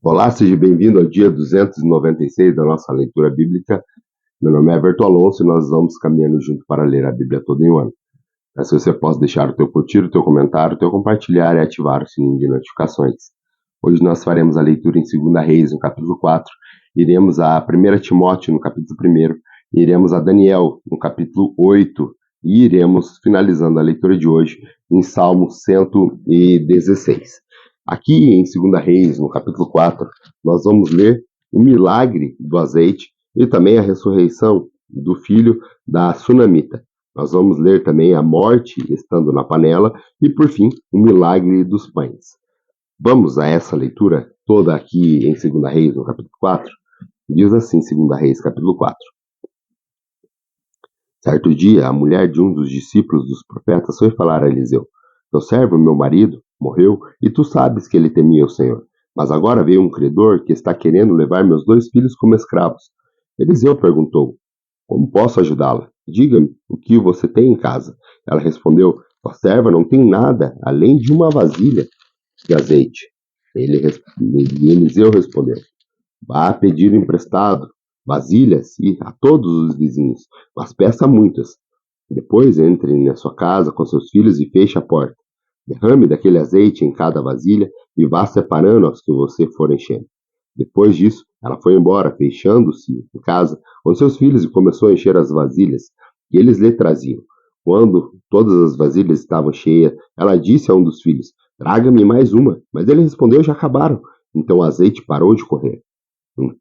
Olá, seja bem-vindo ao dia 296 da nossa leitura bíblica. Meu nome é Everton Alonso e nós vamos caminhando junto para ler a Bíblia todo em um ano. Peço que você possa deixar o teu curtir, o teu comentário, o teu compartilhar e ativar o sininho de notificações. Hoje nós faremos a leitura em 2 Reis, no capítulo 4, iremos a 1 Timóteo, no capítulo 1, iremos a Daniel, no capítulo 8, e iremos finalizando a leitura de hoje em Salmo 116. Aqui em 2 Reis, no capítulo 4, nós vamos ler o milagre do azeite e também a ressurreição do filho da sunamita. Nós vamos ler também a morte estando na panela e, por fim, o milagre dos pães. Vamos a essa leitura toda aqui em 2 Reis, no capítulo 4. Diz assim, 2 Reis, capítulo 4. Certo dia, a mulher de um dos discípulos dos profetas foi falar a Eliseu: Teu servo, meu marido, morreu, e tu sabes que ele temia o Senhor. Mas agora veio um credor que está querendo levar meus 2 filhos como escravos. Eliseu perguntou: Como posso ajudá-la? Diga-me o que você tem em casa. Ela respondeu: Tua serva não tem nada além de uma vasilha de azeite. Eliseu respondeu: Vá pedir emprestado vasilhas e a todos os vizinhos, mas peça muitas. Depois entre na sua casa com seus filhos e feche a porta. Derrame daquele azeite em cada vasilha e vá separando as que você for enchendo. Depois disso, ela foi embora, fechando-se em casa com seus filhos e começou a encher as vasilhas que eles lhe traziam. Quando todas as vasilhas estavam cheias, ela disse a um dos filhos: Traga-me mais uma. Mas ele respondeu: Já acabaram. Então o azeite parou de correr.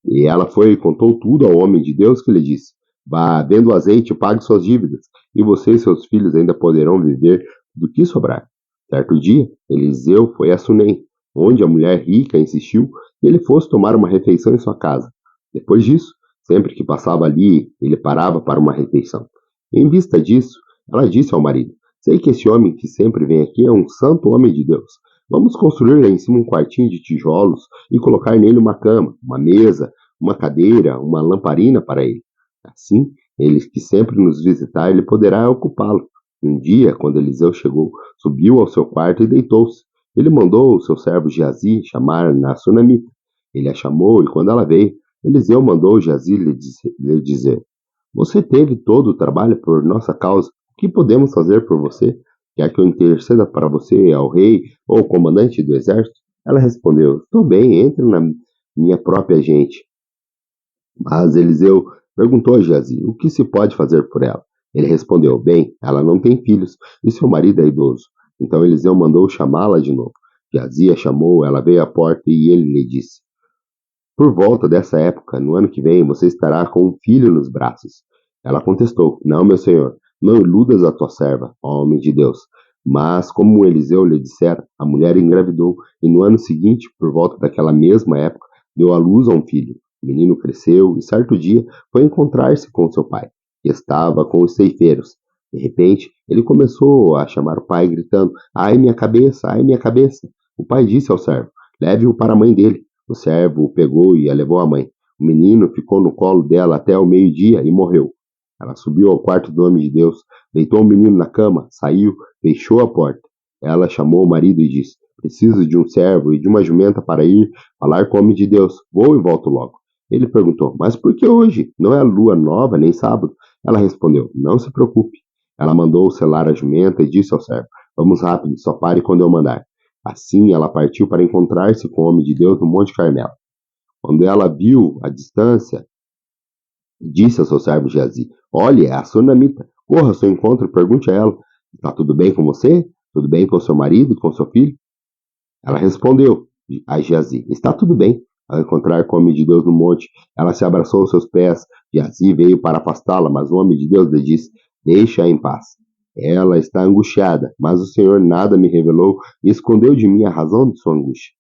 E ela foi e contou tudo ao homem de Deus, que lhe disse: Vá, venda o azeite e pague suas dívidas, e você e seus filhos ainda poderão viver do que sobrar. Certo dia, Eliseu foi a Sunem, onde a mulher rica insistiu que ele fosse tomar uma refeição em sua casa. Depois disso, sempre que passava ali, ele parava para uma refeição. Em vista disso, ela disse ao marido: Sei que esse homem que sempre vem aqui é um santo homem de Deus. Vamos construir lá em cima um quartinho de tijolos e colocar nele uma cama, uma mesa, uma cadeira, uma lamparina para ele. Assim, ele que sempre nos visitar, ele poderá ocupá-lo. Um dia, quando Eliseu chegou, subiu ao seu quarto e deitou-se. Ele mandou o seu servo Geazi chamar a sunamita. Ele a chamou e, quando ela veio, Eliseu mandou Geazi lhe dizer: Você teve todo o trabalho por nossa causa. O que podemos fazer por você? Quer que eu interceda para você ao rei ou ao comandante do exército? Ela respondeu: Estou bem, entre na minha própria gente. Mas Eliseu perguntou a Geazi: O que se pode fazer por ela? Ele respondeu: Bem, ela não tem filhos e seu marido é idoso. Então Eliseu mandou chamá-la de novo. Geazi a chamou, ela veio à porta e ele lhe disse: Por volta dessa época, no ano que vem, você estará com um filho nos braços. Ela contestou: Não, meu senhor, não iludas a tua serva, ó homem de Deus. Mas, como Eliseu lhe dissera, a mulher engravidou e no ano seguinte, por volta daquela mesma época, deu à luz a um filho. O menino cresceu e, certo dia, foi encontrar-se com seu pai, que estava com os ceifeiros. De repente, ele começou a chamar o pai, gritando: Ai, minha cabeça, ai, minha cabeça. O pai disse ao servo: Leve-o para a mãe dele. O servo o pegou e a levou à mãe. O menino ficou no colo dela até o meio-dia e morreu. Ela subiu ao quarto do homem de Deus, deitou o menino na cama, saiu, fechou a porta. Ela chamou o marido e disse: Preciso de um servo e de uma jumenta para ir falar com o homem de Deus. Vou e volto logo. Ele perguntou: Mas por que hoje? Não é lua nova, nem sábado? Ela respondeu: Não se preocupe. Ela mandou selar a jumenta e disse ao servo: Vamos rápido, só pare quando eu mandar. Assim ela partiu para encontrar-se com o homem de Deus no Monte Carmelo. Quando ela viu a distância, disse ao seu servo Geazi: Olhe, é a sunamita. Corra ao seu encontro e pergunte a ela: Está tudo bem com você? Tudo bem com seu marido e com seu filho? Ela respondeu a Geazi: Está tudo bem. Ao encontrar com o homem de Deus no monte, ela se abraçou aos seus pés. Geazi veio para afastá-la, mas o homem de Deus lhe disse: Deixa-a em paz. Ela está angustiada, mas o Senhor nada me revelou e escondeu de mim a razão de sua angústia.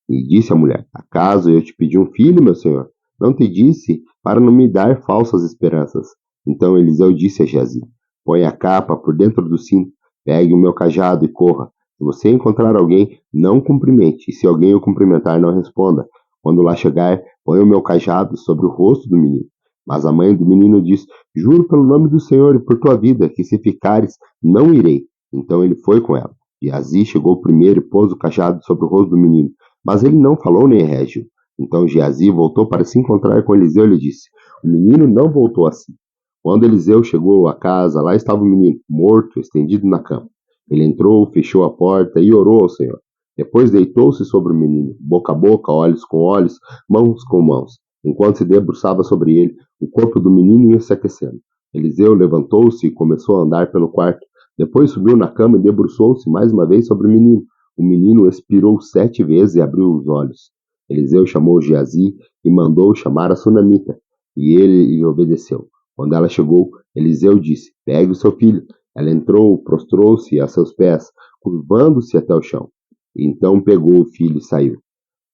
E disse a mulher: Acaso eu te pedi um filho, meu senhor? Não te disse para não me dar falsas esperanças. Então Eliseu disse a Geazi: Põe a capa por dentro do cinto, pegue o meu cajado e corra. Se você encontrar alguém, não cumprimente, e se alguém o cumprimentar, não responda. Quando lá chegar, põe o meu cajado sobre o rosto do menino. Mas a mãe do menino disse: Juro pelo nome do Senhor e por tua vida, que se ficares, não irei. Então ele foi com ela. Geazi chegou primeiro e pôs o cajado sobre o rosto do menino. Mas ele não falou nem reagiu. Então Geazi voltou para se encontrar com Eliseu e lhe disse: O menino não voltou assim. Quando Eliseu chegou à casa, lá estava o menino, morto, estendido na cama. Ele entrou, fechou a porta e orou ao Senhor. Depois deitou-se sobre o menino, boca a boca, olhos com olhos, mãos com mãos. Enquanto se debruçava sobre ele, o corpo do menino ia se aquecendo. Eliseu levantou-se e começou a andar pelo quarto. Depois subiu na cama e debruçou-se mais uma vez sobre o menino. O menino expirou 7 vezes e abriu os olhos. Eliseu chamou Geazi e mandou chamar a sunamita, e ele lhe obedeceu. Quando ela chegou, Eliseu disse: Pegue o seu filho. Ela entrou, prostrou-se a seus pés, curvando-se até o chão. Então pegou o filho e saiu.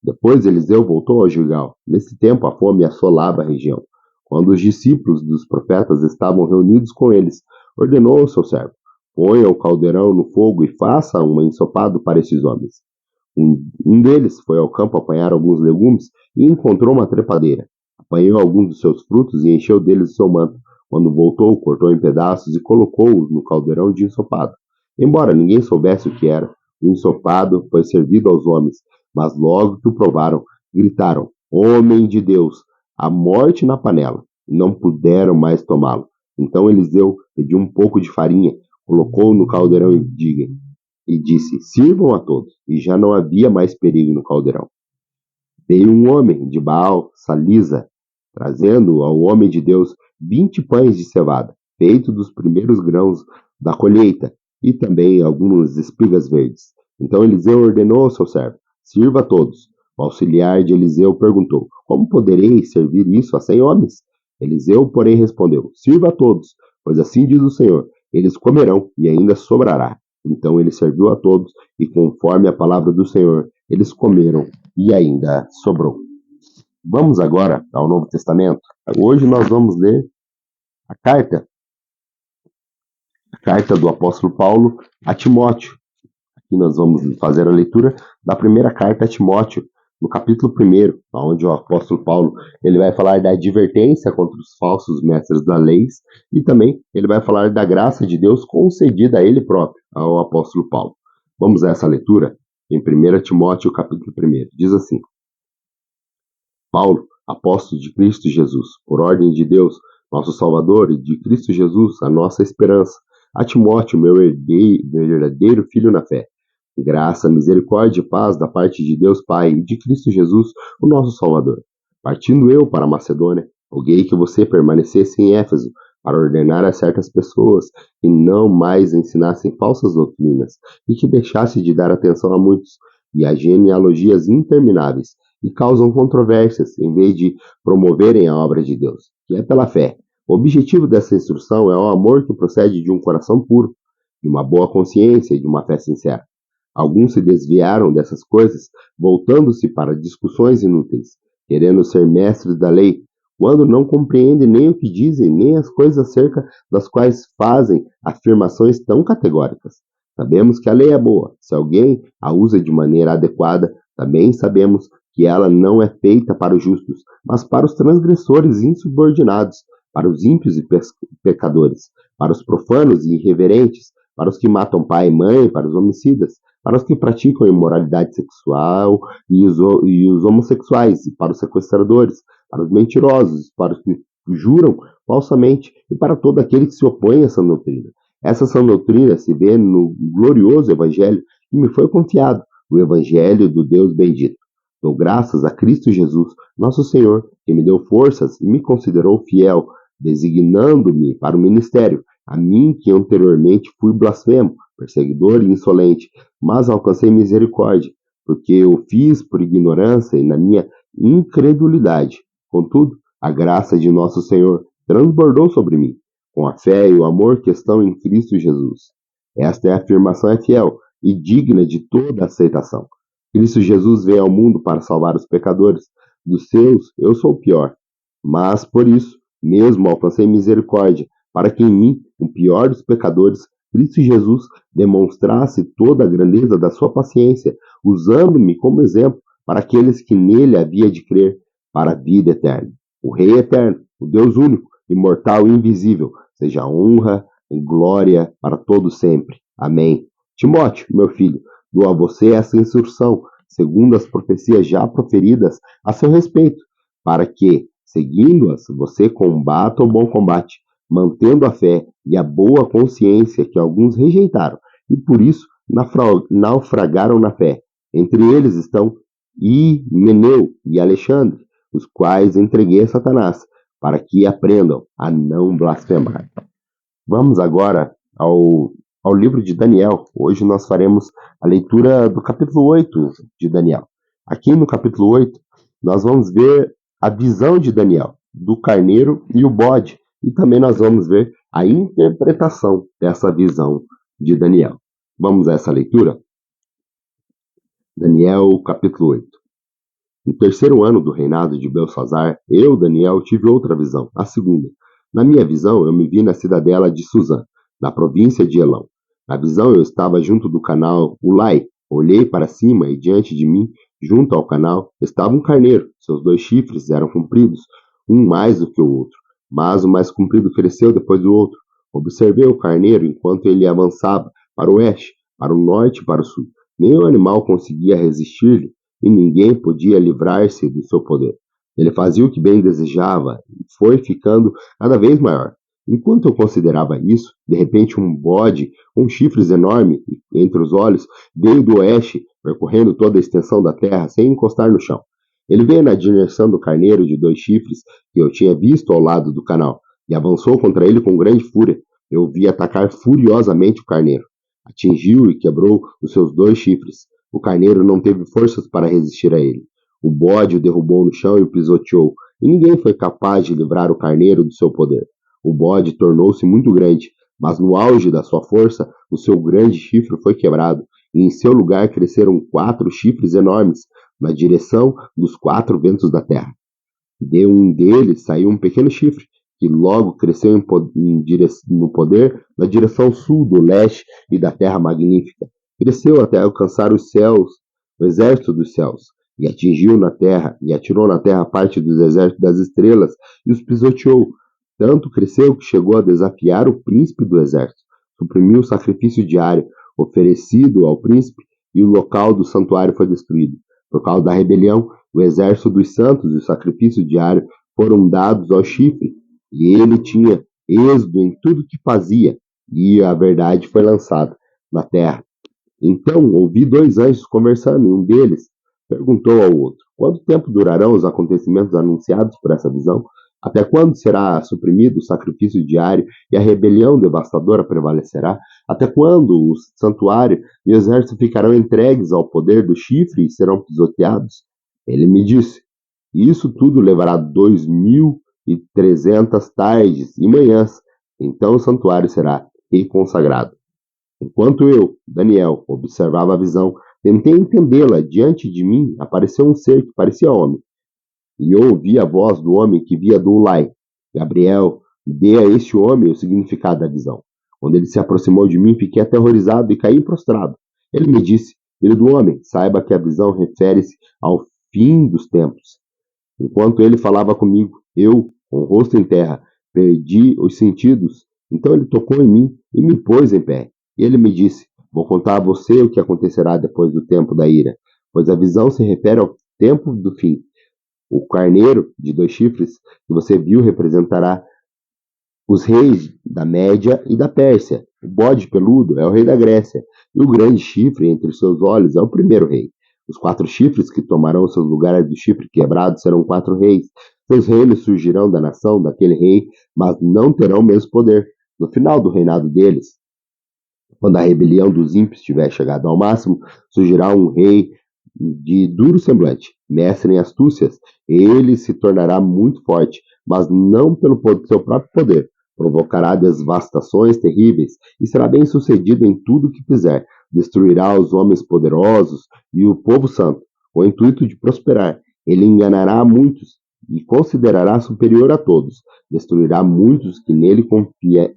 Depois Eliseu voltou a Gilgal. Nesse tempo a fome assolava a região. Quando os discípulos dos profetas estavam reunidos com eles, ordenou ao seu servo: Ponha o caldeirão no fogo e faça um ensopado para esses homens. Um deles foi ao campo apanhar alguns legumes e encontrou uma trepadeira. Apanhou alguns dos seus frutos e encheu deles o seu manto. Quando voltou, cortou em pedaços e colocou-os no caldeirão de ensopado. Embora ninguém soubesse o que era, o ensopado foi servido aos homens, mas logo que o provaram, gritaram: Homem de Deus, a morte na panela! E não puderam mais tomá-lo. Então Eliseu pediu um pouco de farinha, colocou no caldeirão e disse: Sirvam a todos. E já não havia mais perigo no caldeirão. Veio um homem de Baal, Salisa, trazendo ao homem de Deus 20 pães de cevada, feito dos primeiros grãos da colheita, e também algumas espigas verdes. Então Eliseu ordenou ao seu servo: Sirva a todos. O auxiliar de Eliseu perguntou: Como poderei servir isso a 100 homens? Eliseu, porém, respondeu: Sirva a todos, pois assim diz o Senhor: eles comerão e ainda sobrará. Então ele serviu a todos, e conforme a palavra do Senhor, eles comeram e ainda sobrou. Vamos agora ao Novo Testamento. Hoje nós vamos ler a carta do apóstolo Paulo a Timóteo. Aqui nós vamos fazer a leitura da primeira carta a Timóteo, no capítulo 1, onde o apóstolo Paulo ele vai falar da advertência contra os falsos mestres da lei e também ele vai falar da graça de Deus concedida a ele próprio, ao apóstolo Paulo. Vamos a essa leitura em 1 Timóteo, capítulo 1. Diz assim: Paulo, apóstolo de Cristo Jesus, por ordem de Deus, nosso Salvador, e de Cristo Jesus, a nossa esperança, a Timóteo, meu verdadeiro filho na fé. Graça, misericórdia e paz da parte de Deus Pai e de Cristo Jesus, o nosso Salvador. Partindo eu para a Macedônia, roguei que você permanecesse em Éfeso, para ordenar a certas pessoas que não mais ensinassem falsas doutrinas, e que deixasse de dar atenção a muitos, e a genealogias intermináveis, e causam controvérsias, em vez de promoverem a obra de Deus, que é pela fé. O objetivo dessa instrução é o amor que procede de um coração puro, de uma boa consciência e de uma fé sincera. Alguns se desviaram dessas coisas, voltando-se para discussões inúteis, querendo ser mestres da lei, quando não compreendem nem o que dizem, nem as coisas acerca das quais fazem afirmações tão categóricas. Sabemos que a lei é boa, se alguém a usa de maneira adequada, também sabemos que ela não é feita para os justos, mas para os transgressores insubordinados, para os ímpios e pecadores, para os profanos e irreverentes, para os que matam pai e mãe, para os homicidas, para os que praticam imoralidade sexual e os homossexuais, para os sequestradores, para os mentirosos, para os que juram falsamente e para todo aquele que se opõe a essa doutrina. Essa sã doutrina se vê no glorioso Evangelho que me foi confiado, o Evangelho do Deus bendito. Dou graças a Cristo Jesus, nosso Senhor, que me deu forças e me considerou fiel, designando-me para o ministério, a mim que anteriormente fui blasfemo, perseguidor e insolente, mas alcancei misericórdia, porque eu fiz por ignorância e na minha incredulidade. Contudo, a graça de nosso Senhor transbordou sobre mim, com a fé e o amor que estão em Cristo Jesus. Esta é a afirmação fiel e digna de toda aceitação. Cristo Jesus veio ao mundo para salvar os pecadores. Dos seus, eu sou o pior. Mas, por isso, mesmo alcancei misericórdia, para que em mim, o pior dos pecadores, Cristo Jesus demonstrasse toda a grandeza da sua paciência, usando-me como exemplo para aqueles que nele havia de crer para a vida eterna. O Rei eterno, o Deus único, imortal e invisível, seja honra e glória para todos sempre. Amém. Timóteo, meu filho, dou a você essa instrução, segundo as profecias já proferidas a seu respeito, para que, seguindo-as, você combata o bom combate, mantendo a fé e a boa consciência que alguns rejeitaram, e por isso naufragaram na fé. Entre eles estão Himeneu e Alexandre, os quais entreguei a Satanás, para que aprendam a não blasfemar. Vamos agora ao livro de Daniel. Hoje nós faremos a leitura do capítulo 8 de Daniel. Aqui no capítulo 8, nós vamos ver a visão de Daniel, do carneiro e o bode. E também nós vamos ver a interpretação dessa visão de Daniel. Vamos a essa leitura? Daniel, capítulo 8. No terceiro ano do reinado de Belsazar, eu, Daniel, tive outra visão, a segunda. Na minha visão, eu me vi na cidadela de Suzã, na província de Elão. Na visão, eu estava junto do canal Ulai. Olhei para cima e diante de mim, junto ao canal, estava um carneiro. Seus 2 chifres eram compridos, um mais do que o outro, mas o mais comprido cresceu depois do outro. Observei o carneiro enquanto ele avançava para o oeste, para o norte e para o sul. Nenhum animal conseguia resistir-lhe, e ninguém podia livrar-se do seu poder. Ele fazia o que bem desejava e foi ficando cada vez maior. Enquanto eu considerava isso, de repente um bode com chifres enormes entre os olhos veio do oeste, percorrendo toda a extensão da terra sem encostar no chão. Ele veio na direção do carneiro de 2 chifres que eu tinha visto ao lado do canal e avançou contra ele com grande fúria. Eu vi atacar furiosamente o carneiro. Atingiu e quebrou os seus 2 chifres. O carneiro não teve forças para resistir a ele. O bode o derrubou no chão e o pisoteou, e ninguém foi capaz de livrar o carneiro do seu poder. O bode tornou-se muito grande, mas no auge da sua força, o seu grande chifre foi quebrado, e em seu lugar cresceram 4 chifres enormes, na direção dos 4 ventos da terra. De um deles saiu um pequeno chifre, que logo cresceu no poder na direção sul do leste e da terra magnífica. Cresceu até alcançar os céus, o exército dos céus, e atingiu na terra, e atirou na terra parte dos exércitos das estrelas, e os pisoteou. Tanto cresceu que chegou a desafiar o príncipe do exército. Suprimiu o sacrifício diário oferecido ao príncipe, e o local do santuário foi destruído. Por causa da rebelião, o exército dos santos e o sacrifício diário foram dados ao chifre, e ele tinha êxodo em tudo que fazia, e a verdade foi lançada na terra. Então ouvi 2 anjos conversando, e um deles perguntou ao outro: quanto tempo durarão os acontecimentos anunciados por essa visão? Até quando será suprimido o sacrifício diário e a rebelião devastadora prevalecerá? Até quando o santuário e o exército ficarão entregues ao poder do chifre e serão pisoteados? Ele me disse: isso tudo levará 2300 tardes e manhãs, então o santuário será reconsagrado. Enquanto eu, Daniel, observava a visão, tentei entendê-la. Diante de mim apareceu um ser que parecia homem, e eu ouvi a voz do homem que via do Ulai. Gabriel, dê a este homem o significado da visão. Quando ele se aproximou de mim, fiquei aterrorizado e caí prostrado. Ele me disse: filho do homem, saiba que a visão refere-se ao fim dos tempos. Enquanto ele falava comigo, eu, com o rosto em terra, perdi os sentidos. Então ele tocou em mim e me pôs em pé. E ele me disse: vou contar a você o que acontecerá depois do tempo da ira, pois a visão se refere ao tempo do fim. O carneiro de 2 chifres que você viu representará os reis da Média e da Pérsia. O bode peludo é o rei da Grécia, e o grande chifre entre seus olhos é o primeiro rei. Os 4 chifres que tomarão seus lugares do chifre quebrado serão 4 reis. Seus reinos surgirão da nação daquele rei, mas não terão o mesmo poder. No final do reinado deles, quando a rebelião dos ímpios tiver chegado ao máximo, surgirá um rei de duro semblante, mestre em astúcias. Ele se tornará muito forte, mas não pelo seu próprio poder. Provocará devastações terríveis e será bem sucedido em tudo o que fizer. Destruirá os homens poderosos e o povo santo, com o intuito de prosperar. Ele enganará muitos e considerará superior a todos. Destruirá muitos que nele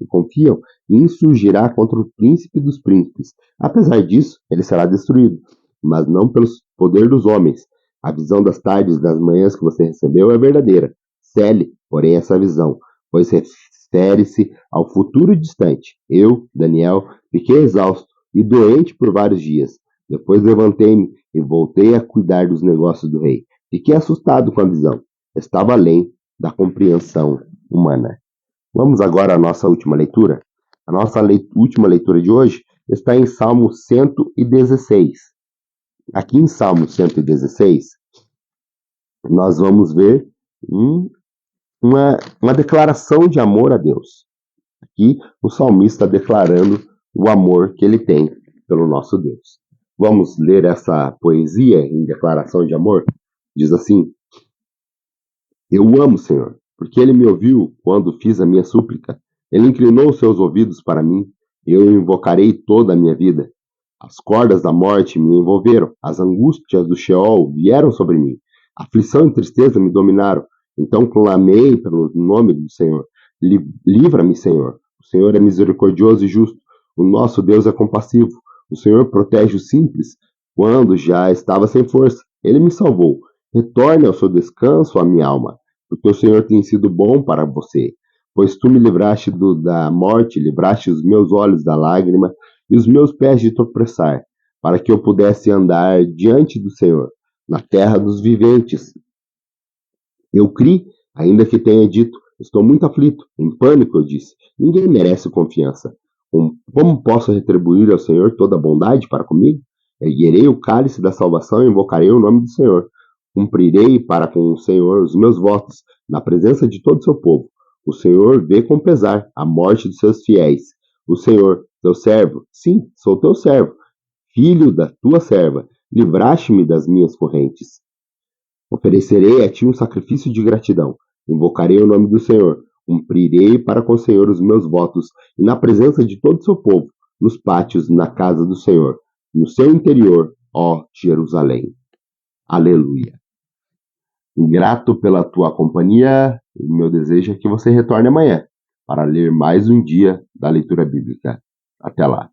confiam e insurgirá contra o príncipe dos príncipes. Apesar disso, ele será destruído, mas não pelo poder dos homens. A visão das tardes e das manhãs que você recebeu é verdadeira. Cele, porém, essa visão, pois refere-se ao futuro distante. Eu, Daniel, fiquei exausto e doente por vários dias. Depois levantei-me e voltei a cuidar dos negócios do rei. Fiquei assustado com a visão. Estava além da compreensão humana. Vamos agora à nossa última leitura. A nossa última leitura de hoje está em Salmo 116. Aqui em Salmo 116, nós vamos ver uma declaração de amor a Deus. Aqui o salmista declarando o amor que ele tem pelo nosso Deus. Vamos ler essa poesia em declaração de amor? Diz assim: Eu o amo, Senhor, porque ele me ouviu quando fiz a minha súplica. Ele inclinou seus ouvidos para mim, e eu o invocarei toda a minha vida. As cordas da morte me envolveram, as angústias do Sheol vieram sobre mim. Aflição e tristeza me dominaram. Então clamei pelo nome do Senhor. Livra-me, Senhor. O Senhor é misericordioso e justo. O nosso Deus é compassivo. O Senhor protege os simples. Quando já estava sem força, ele me salvou. Retorne ao seu descanso, a minha alma, porque o Senhor tem sido bom para você. Pois tu me livraste da morte, livraste os meus olhos da lágrima e os meus pés de tropeçar, para que eu pudesse andar diante do Senhor, na terra dos viventes. Eu criei, ainda que tenha dito, estou muito aflito, em pânico, eu disse, ninguém merece confiança. Como posso retribuir ao Senhor toda a bondade para comigo? Erguerei o cálice da salvação e invocarei o nome do Senhor. Cumprirei para com o Senhor os meus votos, na presença de todo o seu povo. O Senhor vê com pesar a morte dos seus fiéis. O Senhor, teu servo, sim, sou teu servo, filho da tua serva, livraste-me das minhas correntes. Oferecerei a ti um sacrifício de gratidão. Invocarei o nome do Senhor. Cumprirei para com o Senhor os meus votos, e na presença de todo o seu povo, nos pátios, na casa do Senhor, no seu interior, ó Jerusalém. Aleluia. Grato pela tua companhia, o meu desejo é que você retorne amanhã para ler mais um dia da leitura bíblica. Até lá.